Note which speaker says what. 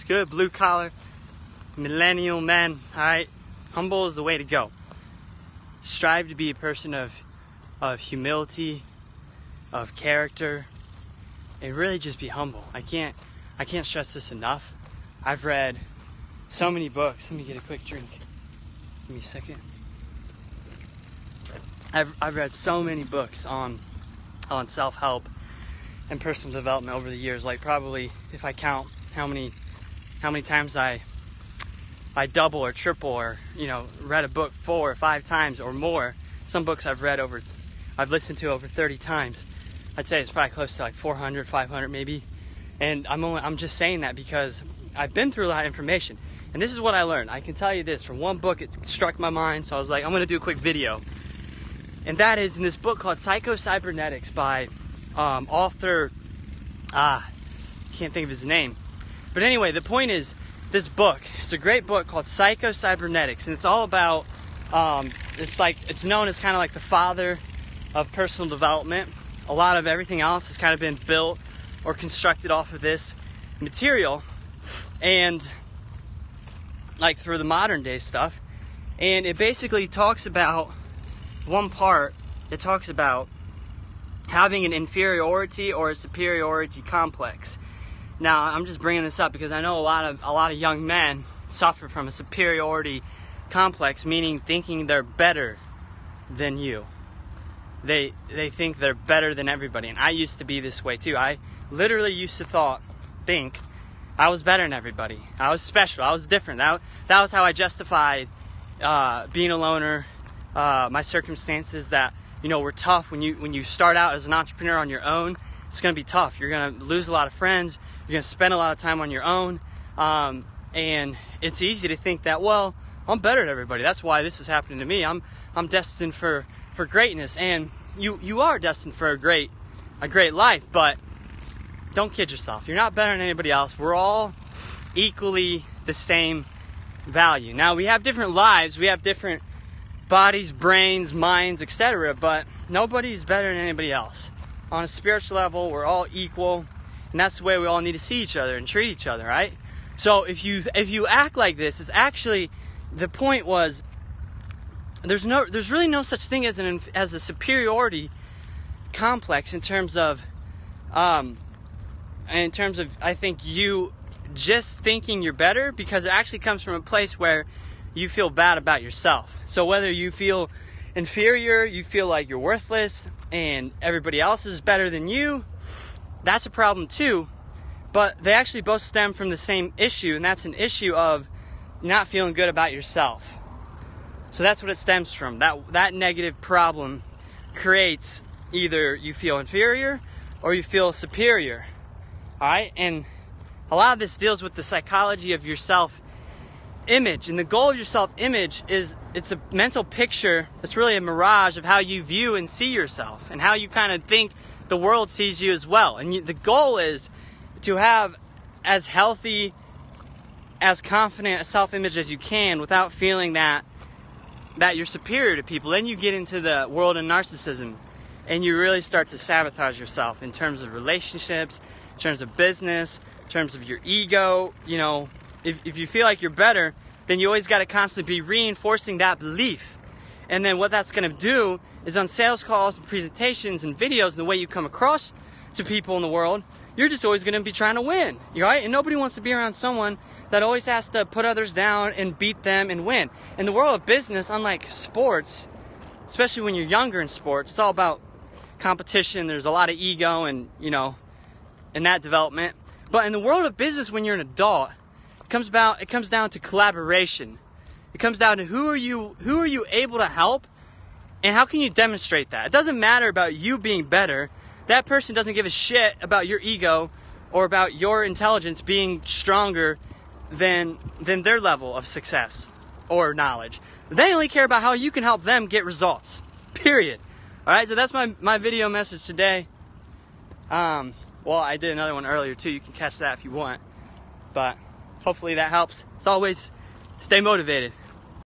Speaker 1: What's good, blue collar, millennial men? Alright, humble is the way to go. Strive to be a person of humility, of character, and really just be humble. I can't stress this enough. I've read so many books. Let me get a quick drink. Give me a second. I've read so many books on self-help and personal development over the years. Like, probably, if I count how many times I double or triple or read a book 4 or 5 times or more. Some books I've listened to over 30 times. I'd say it's probably close to like 400, 500 maybe. And I'm just saying that because I've been through a lot of information. And this is what I learned. I can tell you this from one book. It struck my mind, so I was like, I'm going to do a quick video. And that is in this book called Psycho-Cybernetics by author, can't think of his name. But anyway, the point is, this book, it's a great book called Psycho-Cybernetics, and it's all about, it's known as kind of like the father of personal development. A lot of everything else has kind of been built or constructed off of this material, and like through the modern day stuff. And it basically talks about one part. It talks about having an inferiority or a superiority complex. Now, I'm just bringing this up because I know a lot of young men suffer from a superiority complex, meaning thinking they're better than you. They think they're better than everybody, and I used to be this way too. I literally used to think I was better than everybody. I was special. I was different. That was how I justified being a loner. My circumstances that were tough. When you start out as an entrepreneur on your own, it's going to be tough. You're going to lose a lot of friends. You're going to spend a lot of time on your own. And it's easy to think that, well, I'm better than everybody. That's why this is happening to me. I'm destined for greatness. And you are destined for a great life, but don't kid yourself. You're not better than anybody else. We're all equally the same value. Now, we have different lives. We have different bodies, brains, minds, etc., but nobody's better than anybody else. On a spiritual level, we're all equal, and that's the way we all need to see each other and treat each other, right? So if you act like this, it's actually, the point was, there's really no such thing as a superiority complex in terms of I think you just thinking you're better, because it actually comes from a place where you feel bad about yourself. So whether you feel inferior, you feel like you're worthless, and everybody else is better than you, that's a problem too. But they actually both stem from the same issue, and that's an issue of not feeling good about yourself. So that's what it stems from. That negative problem creates either you feel inferior or you feel superior. Alright? And a lot of this deals with the psychology of your self-image. And the goal of your self-image is, it's a mental picture. It's really a mirage of how you view and see yourself, and how you kind of think the world sees you as well. And the goal is to have as healthy, as confident a self-image as you can without feeling that you're superior to people. Then you get into the world of narcissism, and you really start to sabotage yourself in terms of relationships, in terms of business, in terms of your ego. If you feel like you're better, then you always got to constantly be reinforcing that belief. And then what that's going to do is, on sales calls and presentations and videos and the way you come across to people in the world, you're just always going to be trying to win, right? And nobody wants to be around someone that always has to put others down and beat them and win. In the world of business, unlike sports, especially when you're younger in sports, it's all about competition. There's a lot of ego and, in that development. But in the world of business, when you're an adult, it comes down to collaboration. It comes down to who are you able to help, and how can you demonstrate that? It doesn't matter about you being better. That person doesn't give a shit about your ego or about your intelligence being stronger than their level of success or knowledge. They only care about how you can help them get results. Period. Alright, so that's my video message today. Well, I did another one earlier too. You can catch that if you want. But hopefully that helps. As always, stay motivated.